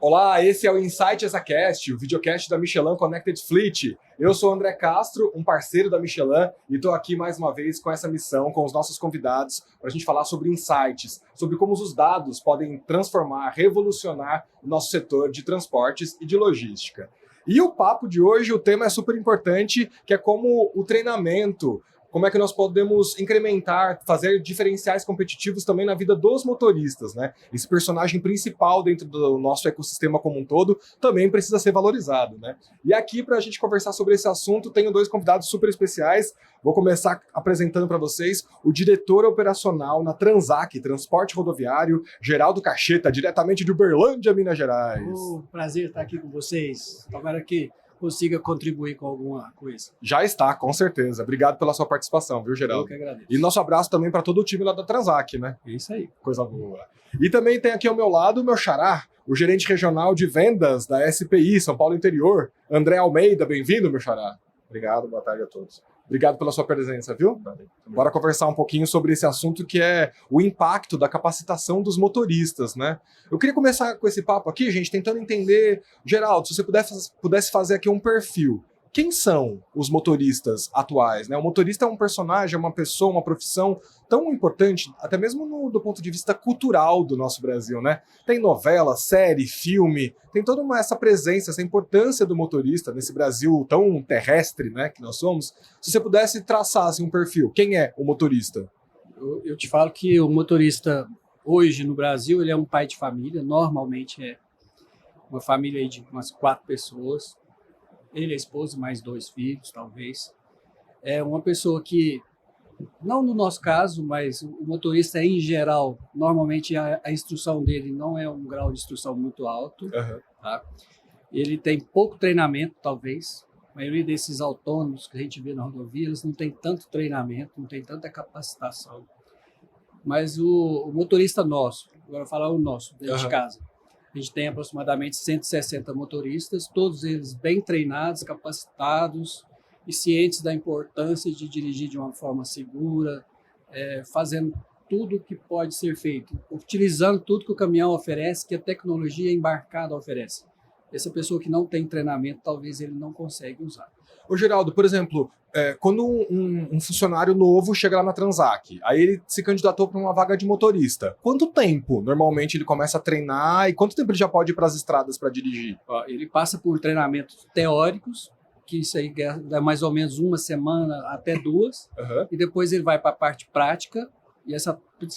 Olá, esse é o Insight ESACast, o videocast da Michelin Connected Fleet. Eu sou o André Castro, um parceiro da Michelin, e estou aqui mais uma vez com essa missão, com os nossos convidados, para a gente falar sobre insights, sobre como os dados podem transformar, revolucionar o nosso setor de transportes e de logística. E o papo de hoje, o tema é super importante, que é como o treinamento, como é que nós podemos incrementar, fazer diferenciais competitivos também na vida dos motoristas, né? Esse personagem principal dentro do nosso ecossistema como um todo também precisa ser valorizado, né? E aqui, para a gente conversar sobre esse assunto, tenho dois convidados super especiais. Vou começar apresentando para vocês o diretor operacional na Transac, Transporte Rodoviário, Geraldo Cacheta, diretamente de Uberlândia, Minas Gerais. Prazer estar aqui com vocês. Tomara que consiga contribuir com alguma coisa. Já está, com certeza. Obrigado pela sua participação, viu, Geraldo? Eu que agradeço. E nosso abraço também para todo o time lá da Transac, né? É isso aí. Coisa boa. E também tem aqui ao meu lado o meu xará, o gerente regional de vendas da SPI, São Paulo Interior, André Almeida. Bem-vindo, meu xará. Obrigado, boa tarde a todos. Obrigado pela sua presença, viu? Bora conversar um pouquinho sobre esse assunto que é o impacto da capacitação dos motoristas, né? Eu queria começar com esse papo aqui, gente, tentando entender, Geraldo, se você pudesse fazer aqui um perfil. Quem são os motoristas atuais, né? O motorista é um personagem, é uma pessoa, uma profissão tão importante, até mesmo do ponto de vista cultural do nosso Brasil, né? Tem novela, série, filme, tem toda essa presença, essa importância do motorista nesse Brasil tão terrestre, né, que nós somos. Se você pudesse traçar assim, um perfil, quem é o motorista? Eu te falo que o motorista hoje no Brasil, ele é um pai de família, normalmente é uma família aí de umas 4 pessoas. Ele, a esposa, mais 2 filhos, talvez. É uma pessoa que, não no nosso caso, mas o motorista em geral, normalmente a instrução dele não é um grau de instrução muito alto. Uhum. Tá? Ele tem pouco treinamento, talvez. A maioria desses autônomos que a gente vê na rodovia, eles não tem tanto treinamento, não tem tanta capacitação. Mas o motorista nosso, agora eu vou falar o nosso, dentro de casa, a gente tem aproximadamente 160 motoristas, todos eles bem treinados, capacitados e cientes da importância de dirigir de uma forma segura, fazendo tudo o que pode ser feito, utilizando tudo que o caminhão oferece, que a tecnologia embarcada oferece. Essa pessoa que não tem treinamento, talvez ele não consiga usar. Ô Geraldo, por exemplo, quando um funcionário novo chega lá na Transac, aí ele se candidatou para uma vaga de motorista, quanto tempo normalmente ele começa a treinar e quanto tempo ele já pode ir para as estradas para dirigir? Ele passa por treinamentos teóricos, que isso aí dá mais ou menos 1 semana até 2, e depois ele vai para a parte prática, e esse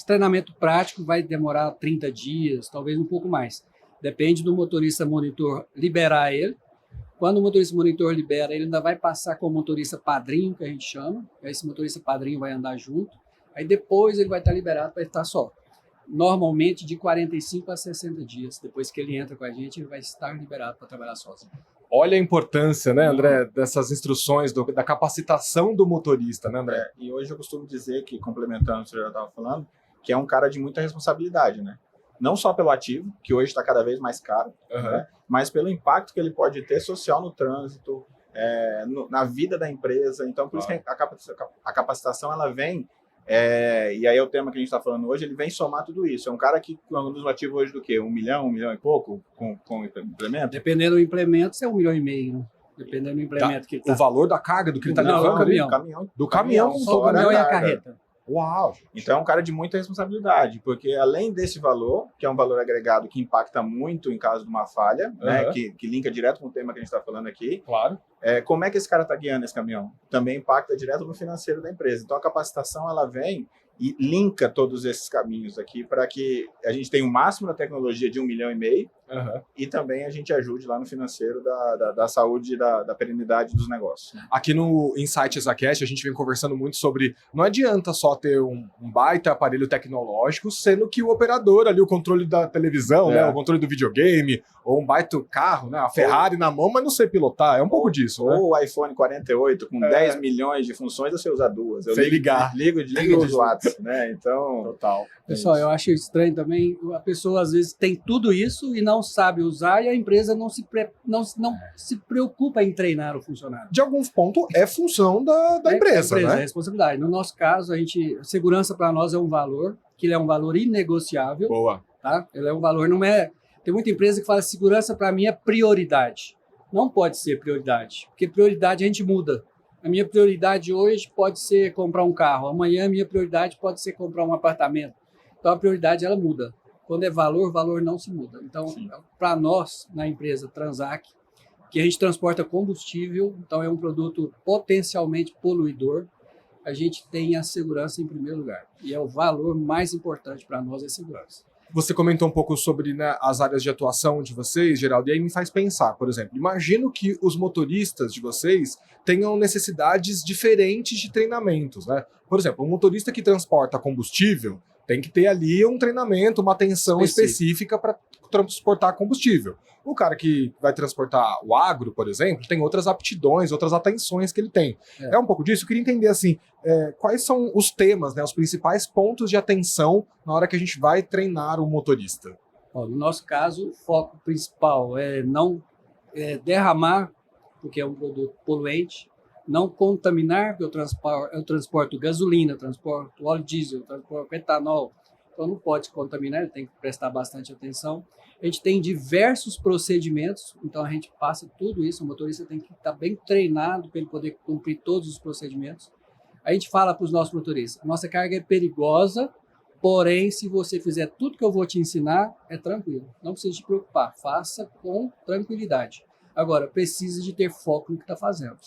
treinamento prático vai demorar 30 dias, talvez um pouco mais. Depende do motorista monitor liberar ele. Quando o motorista monitor libera, ele ainda vai passar com o motorista padrinho, que a gente chama. Esse motorista padrinho vai andar junto. Aí depois ele vai estar liberado para estar só. Normalmente de 45 a 60 dias. Depois que ele entra com a gente, ele vai estar liberado para trabalhar sozinho. Olha a importância, né, André, dessas instruções, da capacitação do motorista, né, André? E hoje eu costumo dizer que, complementando o que você já estava falando, que é um cara de muita responsabilidade, né? Não só pelo ativo, que hoje está cada vez mais caro, né? Mas pelo impacto que ele pode ter social no trânsito, na vida da empresa. Então, por isso que a capacitação ela vem, e aí é o tema que a gente está falando hoje, ele vem somar tudo isso. É um cara que conduz o ativo hoje do quê? 1 milhão e pouco com implemento? Dependendo do implemento, é 1,5 milhão, né? Dependendo do implemento que ele tá. O valor da carga do que ele está levando ali? Do caminhão. Só o caminhão e a carreta. Uau! Então é um cara de muita responsabilidade, porque além desse valor, que é um valor agregado que impacta muito em caso de uma falha, né, que linka direto com o tema que a gente está falando aqui, claro. Como é que esse cara está guiando esse caminhão? Também impacta direto no financeiro da empresa. Então a capacitação ela vem e linka todos esses caminhos aqui para que a gente tenha o máximo da tecnologia de 1,5 milhão e também a gente ajude lá no financeiro da saúde e da perenidade dos negócios. Aqui no Insight ESACast a gente vem conversando muito sobre não adianta só ter um baita aparelho tecnológico, sendo que o operador ali, o controle da televisão, né, o controle do videogame, ou um baita carro, né, a Ferrari na mão, mas não sei pilotar, é um pouco disso, né? Ou o iPhone 48 com 10 milhões de funções, você usa 2. Sem ligar. Ligo dos watts, né? Então, total. Pessoal, eu acho estranho também, a pessoa às vezes tem tudo isso e não sabe usar e a empresa não se preocupa em treinar o funcionário. De algum ponto é função da empresa, né? É responsabilidade. No nosso caso, a segurança para nós é um valor, que ele é um valor inegociável. Boa. Tá? Ele é um valor, não é Tem muita empresa que fala segurança para mim é prioridade. Não pode ser prioridade, porque prioridade a gente muda. A minha prioridade hoje pode ser comprar um carro, amanhã a minha prioridade pode ser comprar um apartamento. Então a prioridade ela muda. Quando é valor, valor não se muda. Então, para nós, na empresa Transac, que a gente transporta combustível, então é um produto potencialmente poluidor, a gente tem a segurança em primeiro lugar. E é o valor mais importante para nós, é a segurança. Você comentou um pouco sobre, né, as áreas de atuação de vocês, Geraldo, e aí me faz pensar, por exemplo, imagino que os motoristas de vocês tenham necessidades diferentes de treinamentos, né? Por exemplo, um motorista que transporta combustível tem que ter ali um treinamento, uma atenção específica para transportar combustível. O cara que vai transportar o agro, por exemplo, tem outras aptidões, outras atenções que ele tem. É um pouco disso. Eu queria entender, assim, quais são os temas, né, os principais pontos de atenção na hora que a gente vai treinar o motorista. No nosso caso, o foco principal é não derramar, porque é um produto poluente, não contaminar, porque eu transporto gasolina, eu transporto óleo diesel, eu transporto etanol, então não pode contaminar, ele tem que prestar bastante atenção. A gente tem diversos procedimentos, então a gente passa tudo isso, o motorista tem que estar bem treinado para ele poder cumprir todos os procedimentos. A gente fala para os nossos motoristas, a nossa carga é perigosa, porém, se você fizer tudo que eu vou te ensinar, é tranquilo, não precisa te preocupar, faça com tranquilidade. Agora, precisa de ter foco no que está fazendo.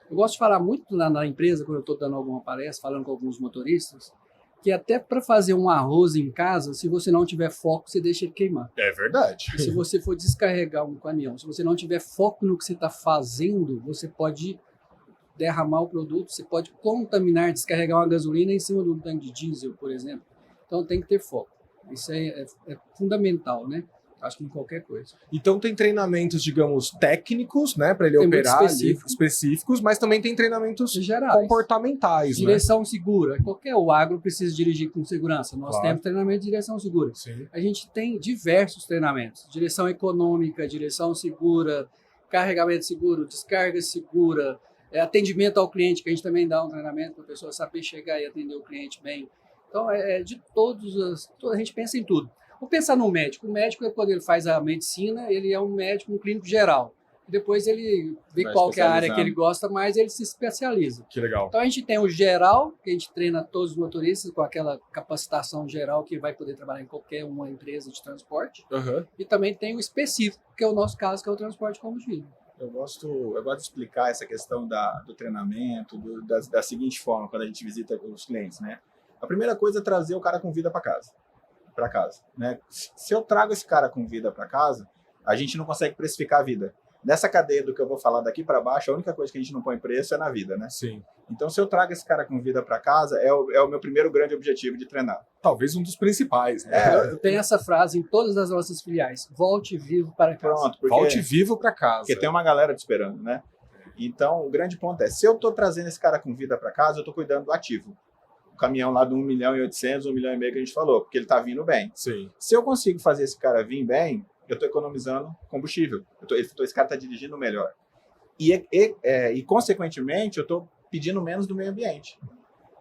Eu gosto de falar muito na empresa, quando eu estou dando alguma palestra, falando com alguns motoristas, que até para fazer um arroz em casa, se você não tiver foco, você deixa ele queimar. É verdade. E se você for descarregar um caminhão, se você não tiver foco no que você está fazendo, você pode derramar o produto, você pode contaminar, descarregar uma gasolina em cima de um tanque de diesel, por exemplo. Então tem que ter foco. Isso é fundamental, né? Acho que em qualquer coisa. Então tem treinamentos, digamos, técnicos, né, para ele operar específicos, mas também tem treinamentos gerais, comportamentais, direção segura. O agro precisa dirigir com segurança. Nós temos treinamento de direção segura. Sim. A gente tem diversos treinamentos: direção econômica, direção segura, carregamento seguro, descarga segura, atendimento ao cliente, que a gente também dá um treinamento para a pessoa saber chegar e atender o cliente bem. Então, de a gente pensa em tudo. Vou pensar no médico. O médico, quando ele faz a medicina, ele é um médico, um clínico geral. Depois ele vê qual que é a área que ele gosta mais, ele se especializa. Que legal. Então a gente tem o geral, que a gente treina todos os motoristas com aquela capacitação geral que vai poder trabalhar em qualquer uma empresa de transporte. E também tem o específico, que é o nosso caso, que é o transporte de combustível. Eu gosto de explicar essa questão do treinamento da seguinte forma, quando a gente visita os clientes, né? A primeira coisa é trazer o cara com vida para casa. Né? Se eu trago esse cara com vida para casa, a gente não consegue precificar a vida. Nessa cadeia do que eu vou falar daqui para baixo, a única coisa que a gente não põe preço é na vida, né? Sim. Então, se eu trago esse cara com vida para casa, é o meu primeiro grande objetivo de treinar. Talvez um dos principais, né? Eu tenho essa frase em todas as nossas filiais: volte vivo para casa. Pronto, volte vivo para casa. Porque tem uma galera te esperando, né? Então, o grande ponto é, se eu estou trazendo esse cara com vida para casa, eu estou cuidando do ativo. O caminhão lá do 1.800.000, 1,5 milhão que a gente falou, porque ele está vindo bem. Sim. Se eu consigo fazer esse cara vir bem, eu estou economizando combustível. Esse cara está dirigindo melhor. E consequentemente, eu estou pedindo menos do meio ambiente.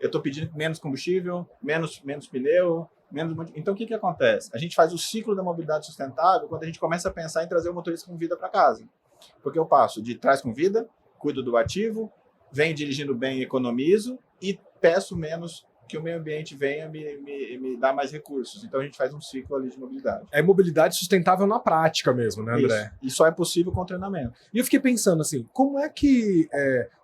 Eu estou pedindo menos combustível, menos pneu, menos... Então, o que acontece? A gente faz o ciclo da mobilidade sustentável quando a gente começa a pensar em trazer o motorista com vida para casa. Porque eu passo de trás com vida, cuido do ativo, venho dirigindo bem e economizo, e peço menos que o meio ambiente venha me dar mais recursos. Então a gente faz um ciclo ali de mobilidade. É mobilidade sustentável na prática mesmo, né, André? Isso. E só é possível com treinamento. E eu fiquei pensando assim, como é que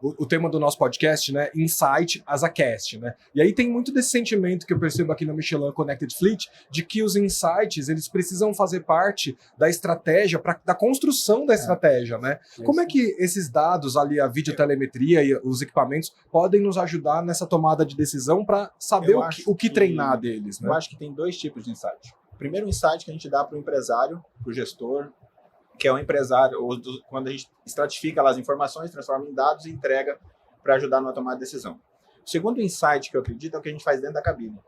o tema do nosso podcast, né, Insight as a Cast, né? E aí tem muito desse sentimento que eu percebo aqui na Michelin Connected Fleet, de que os insights, eles precisam fazer parte da estratégia, da construção da estratégia, né? Como é que esses dados ali, a videotelemetria e os equipamentos, podem nos ajudar nessa tomada de decisão para saber o que treinar deles, né? Eu acho que tem dois tipos de insight. O primeiro insight que a gente dá para o empresário, para o gestor, que é o empresário, quando a gente estratifica as informações, transforma em dados e entrega para ajudar na tomada de decisão. O segundo insight que eu acredito é o que a gente faz dentro da cabine.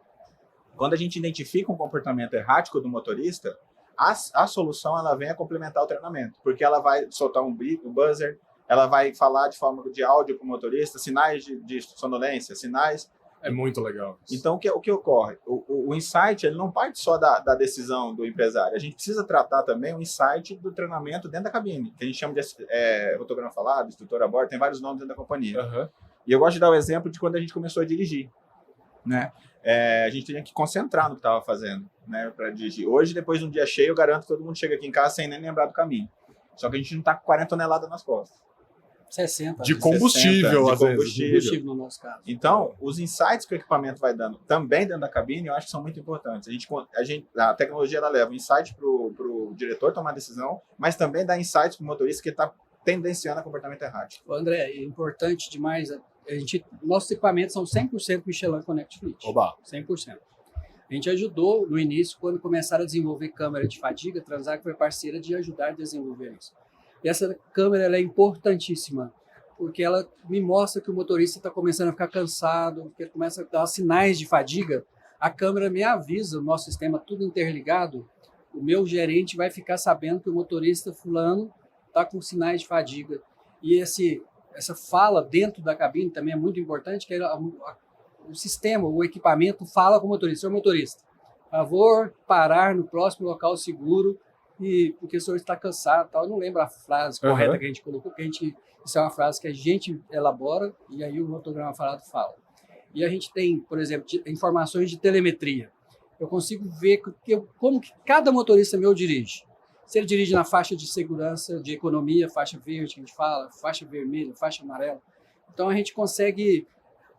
Quando a gente identifica um comportamento errático do motorista, a solução ela vem a complementar o treinamento, porque ela vai soltar um buzzer, ela vai falar de forma de áudio para o motorista, sinais de sonolência, sinais É muito legal. Então, o que ocorre? O insight ele não parte só da decisão do empresário. A gente precisa tratar também o insight do treinamento dentro da cabine, que a gente chama de fotograma falado, instrutor a bordo, tem vários nomes dentro da companhia. Uhum. E eu gosto de dar o exemplo de quando a gente começou a dirigir, né? A gente tinha que concentrar no que estava fazendo, né, para dirigir. Hoje, depois de um dia cheio, eu garanto que todo mundo chega aqui em casa sem nem lembrar do caminho. Só que a gente não está com 40 toneladas nas costas. 60. De combustível, às vezes. Combustível no nosso caso. Então, os insights que o equipamento vai dando também dentro da cabine, eu acho que são muito importantes. A tecnologia ela leva insight para o diretor tomar decisão, mas também dá insights para o motorista que está tendenciando a comportamento errático. André, é importante demais. Nossos equipamentos são 100% Michelin Connect Fleet. Oba. 100%. A gente ajudou no início, quando começaram a desenvolver câmera de fadiga, a Transac foi parceira de ajudar a desenvolver isso. E essa câmera ela é importantíssima, porque ela me mostra que o motorista está começando a ficar cansado, que ele começa a dar sinais de fadiga. A câmera me avisa, o nosso sistema tudo interligado, o meu gerente vai ficar sabendo que o motorista fulano está com sinais de fadiga. E essa fala dentro da cabine também é muito importante, que o sistema, o equipamento fala com o motorista. Senhor motorista, por favor, parar no próximo local seguro, porque o senhor está cansado. Tal. Eu não lembro a frase correta que a gente colocou, isso é uma frase que a gente elabora e aí o motograma falado fala. E a gente tem, por exemplo, informações de telemetria. Eu consigo ver como que cada motorista meu dirige. Se ele dirige na faixa de segurança, de economia, faixa verde, que a gente fala, faixa vermelha, faixa amarela. Então, a gente consegue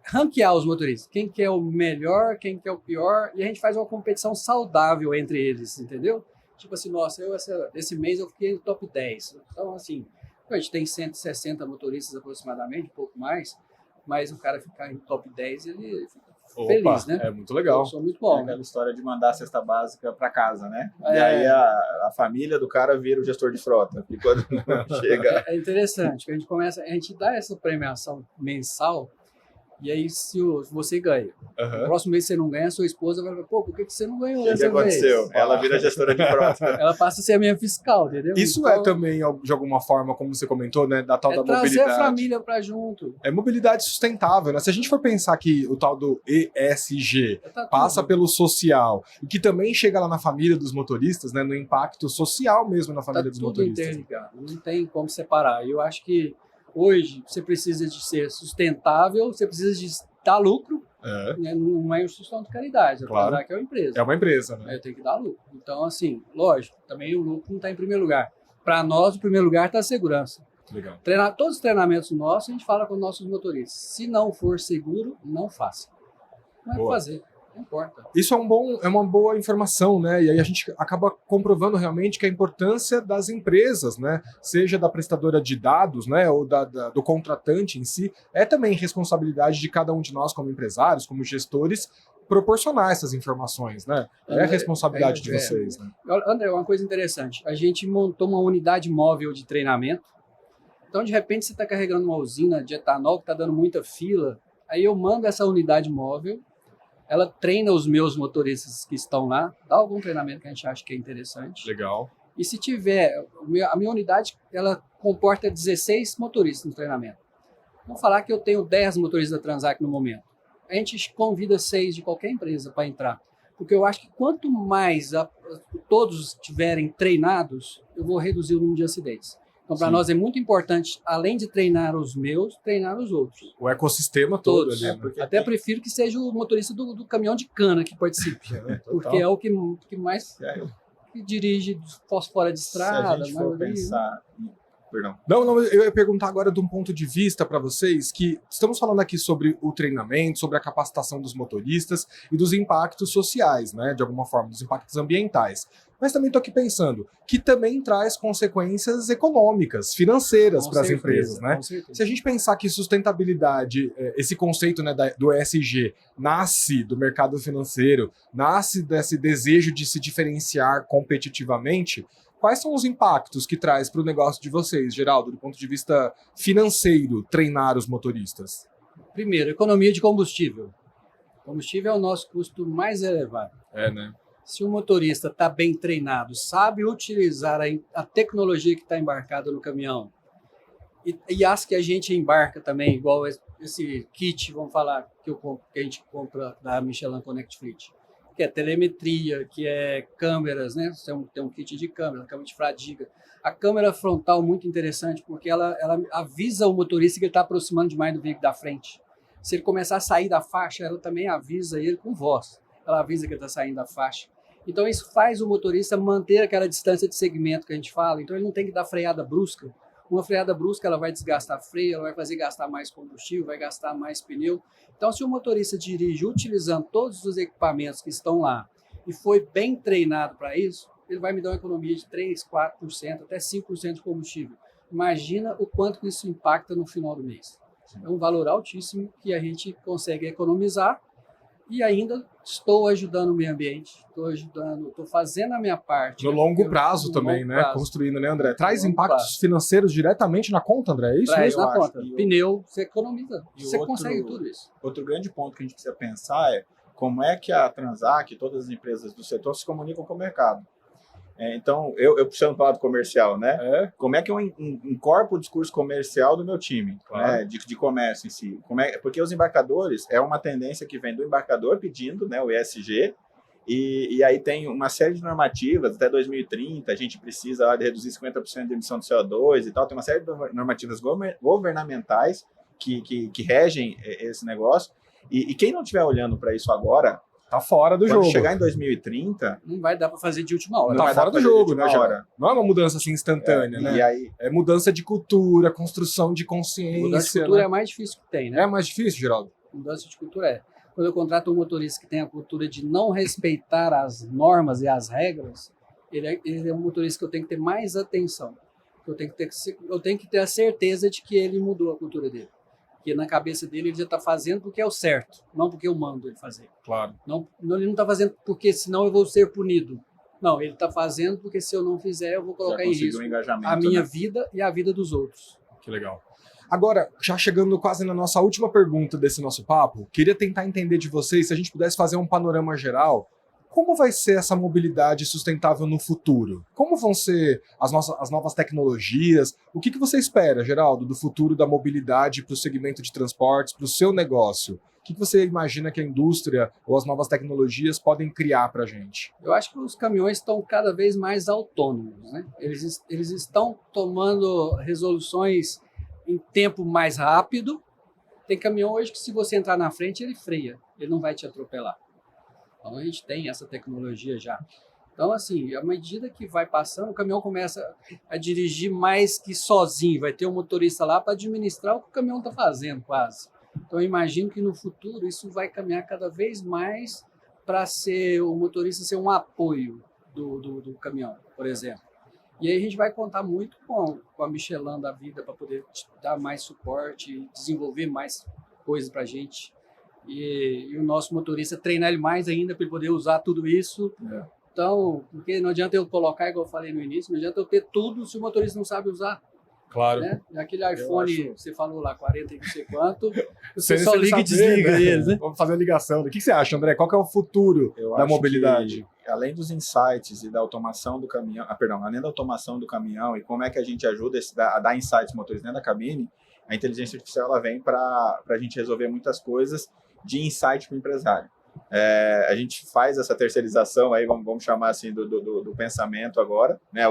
ranquear os motoristas. Quem que é o melhor, quem que é o pior, e a gente faz uma competição saudável entre eles, entendeu? Tipo assim, nossa, esse mês eu fiquei no top 10. Então, assim, a gente tem 160 motoristas aproximadamente, um pouco mais, mas o cara ficar em top 10, ele fica feliz, né? É muito legal. Eu sou muito bom. É aquela história de mandar a cesta básica para casa, né? E aí a família do cara vira o gestor de frota. E quando chega... É interessante, que a gente dá essa premiação mensal, e aí se você ganha. No próximo mês você não ganha, sua esposa vai falar, pô, por que você não ganhou dessa vez? O que aconteceu? Ela vira gestora de frota. Ela passa a ser a minha fiscal, entendeu? Isso então, é também, de alguma forma, como você comentou, né, da tal da mobilidade. Trazer a família para junto. É mobilidade sustentável, né? Se a gente for pensar que o tal do ESG passa pelo social e que também chega lá na família dos motoristas, né, no impacto social mesmo na família dos motoristas. Tudo interligado, não tem como separar. Eu acho que hoje você precisa de ser sustentável, você precisa de dar lucro, né? Não é uma instituição de caridade, claro. Que é uma empresa. É uma empresa, né? Tem que dar lucro. Então, assim, lógico, também o lucro não está em primeiro lugar. Para nós, o primeiro lugar está a segurança. Legal. Todos os treinamentos nossos, a gente fala com os nossos motoristas. Se não for seguro, não faça. Não é fazer. Não importa. Isso é uma boa informação, né? E aí a gente acaba comprovando realmente que a importância das empresas, né? Seja da prestadora de dados, né? Ou do contratante em si, é também responsabilidade de cada um de nós como empresários, como gestores, proporcionar essas informações, né? É a responsabilidade de vocês, né? André, uma coisa interessante. A gente montou uma unidade móvel de treinamento. Então, de repente, você está carregando uma usina de etanol que está dando muita fila. Aí eu mando essa unidade móvel, ela treina os meus motoristas que estão lá, dá algum treinamento que a gente acha que é interessante. Legal. E se tiver, a minha unidade, ela comporta 16 motoristas no treinamento. Vamos falar que eu tenho 10 motoristas da Transac no momento. A gente convida 6 de qualquer empresa para entrar. Porque eu acho que quanto mais todos estiverem treinados, eu vou reduzir o número de acidentes. Então, para nós é muito importante, além de treinar os meus, treinar os outros. O ecossistema todo ali. Né? Até prefiro que seja o motorista do caminhão de cana que participe. Porque é o que mais que dirige fora de estrada. Se a gente for pensar... Perdão. Não, eu ia perguntar agora de um ponto de vista para vocês, que estamos falando aqui sobre o treinamento, sobre a capacitação dos motoristas e dos impactos sociais, né, de alguma forma, dos impactos ambientais. Mas também estou aqui pensando que também traz consequências econômicas, financeiras para as empresas, né? Se a gente pensar que sustentabilidade, esse conceito, né, do ESG, nasce do mercado financeiro, nasce desse desejo de se diferenciar competitivamente, quais são os impactos que traz para o negócio de vocês, Geraldo, do ponto de vista financeiro, treinar os motoristas? Primeiro, economia de combustível. Combustível é o nosso custo mais elevado. Né? Se o motorista está bem treinado, sabe utilizar a tecnologia que está embarcada no caminhão E as que a gente embarca também, igual esse kit, vamos falar, que a gente compra da Michelin Connect Fleet, que é telemetria, que é câmeras, né? Tem um kit de câmera de fadiga. A câmera frontal muito interessante, porque ela avisa o motorista que ele está aproximando demais do veículo da frente. Se ele começar a sair da faixa, ela também avisa ele com voz. Ela avisa que ele está saindo da faixa. Então, isso faz o motorista manter aquela distância de segmento que a gente fala. Então, ele não tem que dar freada brusca. Uma freada brusca, ela vai desgastar freio, ela vai fazer gastar mais combustível, vai gastar mais pneu. Então, se o motorista dirige utilizando todos os equipamentos que estão lá e foi bem treinado para isso, ele vai me dar uma economia de 3%, 4%, até 5% de combustível. Imagina o quanto que isso impacta no final do mês. É um valor altíssimo que a gente consegue economizar e ainda estou ajudando o meio ambiente, estou fazendo a minha parte. No longo prazo também, né? Construindo, né, André? Traz impactos financeiros diretamente na conta, André? É isso mesmo? Traz na conta. Pneu, você economiza. Você consegue tudo isso. Outro grande ponto que a gente precisa pensar é como é que a Transac, todas as empresas do setor, se comunicam com o mercado. Então, eu puxando para o lado comercial, né? Como é que eu incorporo o discurso comercial do meu time, claro, né? de comércio em si? Porque os embarcadores, é uma tendência que vem do embarcador pedindo, né, o ESG, e aí tem uma série de normativas, até 2030 a gente precisa lá de reduzir 50% de emissão de CO2 e tal, tem uma série de normativas governamentais que regem esse negócio, e quem não estiver olhando para isso agora, tá fora do jogo. Quando chegar em 2030... Não vai dar para fazer de última hora. Tá fora do jogo, né, Geraldo? Não é uma mudança assim instantânea, né? E aí... É mudança de cultura, construção de consciência. Mudança de cultura, né? É a mais difícil que tem, né? É mais difícil, Geraldo? Mudança de cultura é. Quando eu contrato um motorista que tem a cultura de não respeitar as normas e as regras, ele é um motorista que eu tenho que ter mais atenção. Eu tenho que ter a certeza de que ele mudou a cultura dele. Porque na cabeça dele ele já está fazendo porque é o certo, não porque eu mando ele fazer. Claro. Ele não está fazendo porque senão eu vou ser punido. Não, ele está fazendo porque se eu não fizer eu vou colocar em risco a minha vida e a vida dos outros. Que legal. Agora, já chegando quase na nossa última pergunta desse nosso papo, queria tentar entender de vocês, se a gente pudesse fazer um panorama geral, como vai ser essa mobilidade sustentável no futuro? Como vão ser as novas tecnologias? O que você espera, Geraldo, do futuro da mobilidade para o segmento de transportes, para o seu negócio? O que você imagina que a indústria ou as novas tecnologias podem criar para a gente? Eu acho que os caminhões estão cada vez mais autônomos, né? Eles estão tomando resoluções em tempo mais rápido. Tem caminhão hoje que se você entrar na frente, ele freia, ele não vai te atropelar. Então, a gente tem essa tecnologia já. Então, assim, à medida que vai passando, o caminhão começa a dirigir mais que sozinho. Vai ter um motorista lá para administrar o que o caminhão está fazendo, quase. Então, eu imagino que no futuro isso vai caminhar cada vez mais para ser o motorista ser um apoio do caminhão, por exemplo. E aí a gente vai contar muito com a Michelin da vida para poder dar mais suporte, desenvolver mais coisas para a gente. E o nosso motorista treinar ele mais ainda para ele poder usar tudo isso. Então, porque não adianta eu colocar, igual eu falei no início, não adianta eu ter tudo se o motorista não sabe usar. Claro. Né? Aquele iPhone, você falou lá, 40 e não sei quanto, você só liga e desliga eles, né? Vamos fazer a ligação. O que você acha, André? Qual que é o futuro da mobilidade? Além dos insights e da automação do caminhão, além da automação do caminhão e como é que a gente ajuda a dar insights motores dentro da cabine, a inteligência artificial ela vem para a gente resolver muitas coisas de insight para o empresário. A gente faz essa terceirização aí, vamos chamar assim do pensamento agora, né?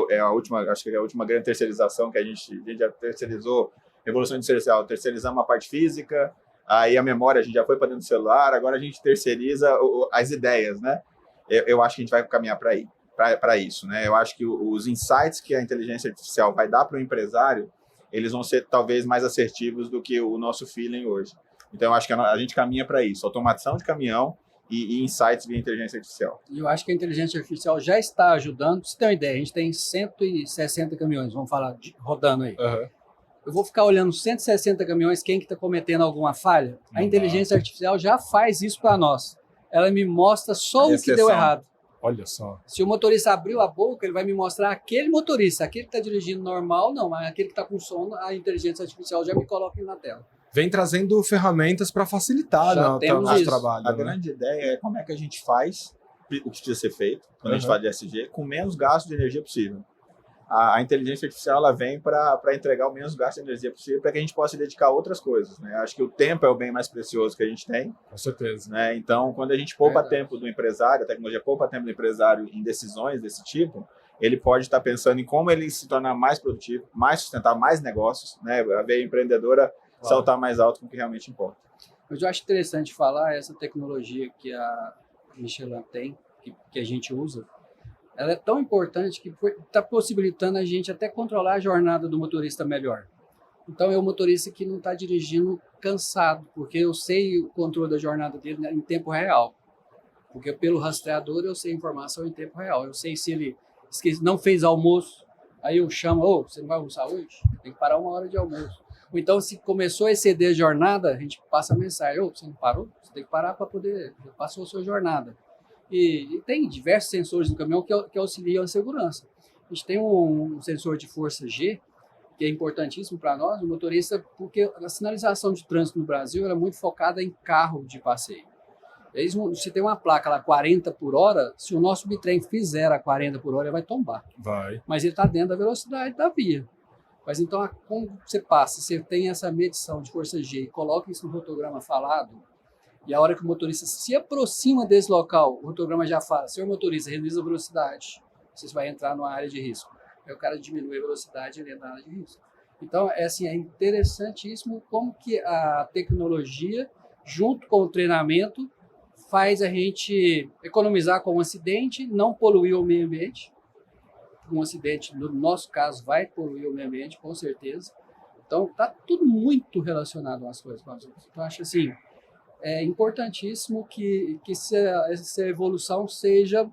Acho que é a última grande terceirização que a gente já terceirizou, revolução industrial, terceirizamos a parte física, aí a memória a gente já foi para dentro do celular, agora a gente terceiriza as ideias, né? Eu acho que a gente vai caminhar para isso, né? Eu acho que os insights que a inteligência artificial vai dar para o empresário, eles vão ser talvez mais assertivos do que o nosso feeling hoje. Então, eu acho que a gente caminha para isso, automação de caminhão e insights via inteligência artificial. E eu acho que a inteligência artificial já está ajudando. Pra você ter uma ideia, a gente tem 160 caminhões, vamos falar, rodando aí. Uhum. Eu vou ficar olhando 160 caminhões, quem que está cometendo alguma falha? A inteligência artificial já faz isso para nós. Ela me mostra só o que deu errado. Olha só. Se o motorista abriu a boca, ele vai me mostrar aquele motorista, aquele que está dirigindo normal, não, mas aquele que está com sono, a inteligência artificial já me coloca na tela. Vem trazendo ferramentas para facilitar o nosso trabalho. A grande ideia é como é que a gente faz o que precisa ser feito, quando a gente fala de ESG, com menos gasto de energia possível. a inteligência artificial ela vem para entregar o menos gasto de energia possível para que a gente possa se dedicar a outras coisas, né? Acho que o tempo é o bem mais precioso que a gente tem. Com certeza. Né? Então, quando a gente poupa tempo do empresário, a tecnologia poupa tempo do empresário em decisões desse tipo, ele pode estar pensando em como ele se tornar mais produtivo, mais sustentável, mais negócios, né? A veia empreendedora saltar mais alto com o que realmente importa. Eu acho interessante falar essa tecnologia que a Michelin tem, que a gente usa. Ela é tão importante que está possibilitando a gente até controlar a jornada do motorista melhor. Então, é o motorista que não está dirigindo cansado, porque eu sei o controle da jornada dele em tempo real. Porque pelo rastreador eu sei a informação em tempo real. Eu sei se ele não fez almoço, aí eu chamo, você não vai almoçar hoje? Tem que parar 1 hora de almoço. Ou então, se começou a exceder a jornada, a gente passa a mensagem, você não parou? Você tem que parar para poder, passou a sua jornada. E tem diversos sensores no caminhão que auxiliam a segurança. A gente tem um sensor de força G, que é importantíssimo para nós, o motorista, porque a sinalização de trânsito no Brasil era muito focada em carro de passeio. Se tem uma placa lá 40 por hora, se o nosso bitrem fizer a 40 por hora, ele vai tombar. Vai. Mas ele está dentro da velocidade da via. Mas então, como você passa, você tem essa medição de força G e coloca isso no rotograma falado, e a hora que o motorista se aproxima desse local, o rotograma já fala, senhor motorista, reduz a velocidade, você vai entrar numa área de risco. Aí o cara diminui a velocidade e ele entra na área de risco. Então, é interessantíssimo como que a tecnologia, junto com o treinamento, faz a gente economizar com um acidente, não poluir o meio ambiente. Um acidente, no nosso caso, vai poluir o meio ambiente, com certeza. Então, está tudo muito relacionado umas coisas com as outras. Então, acho assim, é importantíssimo que essa evolução seja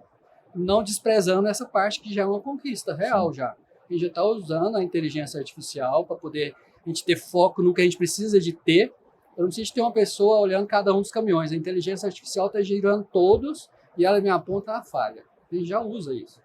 não desprezando essa parte que já é uma conquista real. Já. A gente já está usando a inteligência artificial para poder a gente ter foco no que a gente precisa de ter. Eu não preciso ter uma pessoa olhando cada um dos caminhões. A inteligência artificial está girando todos e ela me aponta a falha. A gente já usa isso.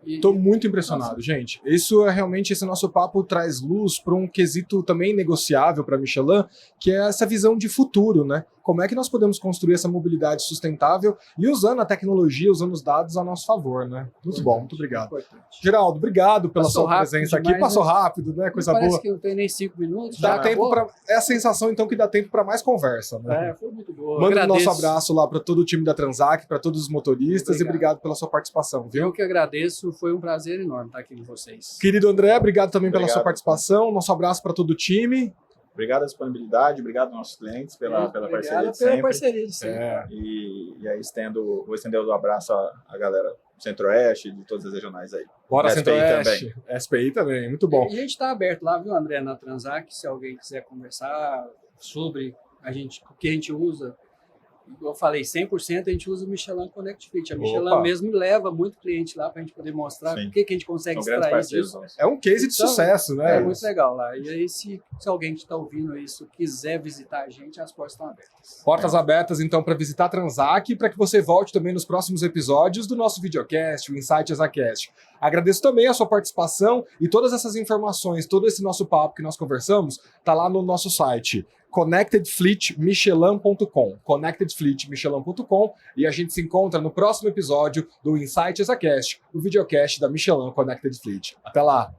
Estou muito impressionado, gente. Isso é realmente, esse nosso papo traz luz para um quesito também negociável para a Michelin, que é essa visão de futuro, né? Como é que nós podemos construir essa mobilidade sustentável e usando a tecnologia, usando os dados a nosso favor, né? Muito bom, muito obrigado. Geraldo, obrigado pela sua presença aqui. Passou rápido, né? Coisa boa. Parece que não tem nem 5 minutos. Dá tempo para. É a sensação, então, que dá tempo para mais conversa, né? Foi muito boa. Manda o nosso abraço lá para todo o time da Transac, para todos os motoristas e obrigado pela sua participação, viu? Eu que agradeço, foi um prazer enorme estar aqui com vocês. Querido André, obrigado também pela sua participação. Nosso abraço para todo o time. Obrigado pela disponibilidade, obrigado aos nossos clientes pela parceria de sempre. Pela parceria de sempre. E aí vou estender o abraço à galera do Centro-Oeste e de todas as regionais aí. Bora, Centro-Oeste. SPI também, muito bom. E a gente está aberto lá, viu, André, na Transac, se alguém quiser conversar sobre o que a gente usa. Eu falei, 100% a gente usa o Michelin Connect Fit. A Michelin mesmo leva muito cliente lá para a gente poder mostrar o que a gente consegue extrair disso. É um case de sucesso, né? É muito legal lá. E aí, se alguém que está ouvindo isso quiser visitar a gente, as portas estão abertas. Portas abertas, então, para visitar a Transac e para que você volte também nos próximos episódios do nosso videocast, o Insight ExaCast. Agradeço também a sua participação e todas essas informações, todo esse nosso papo que nós conversamos, está lá no nosso site, connectedfleetmichelin.com, connectedfleetmichelin.com, e a gente se encontra no próximo episódio do Insight ExaCast, o videocast da Michelin Connected Fleet. Até lá!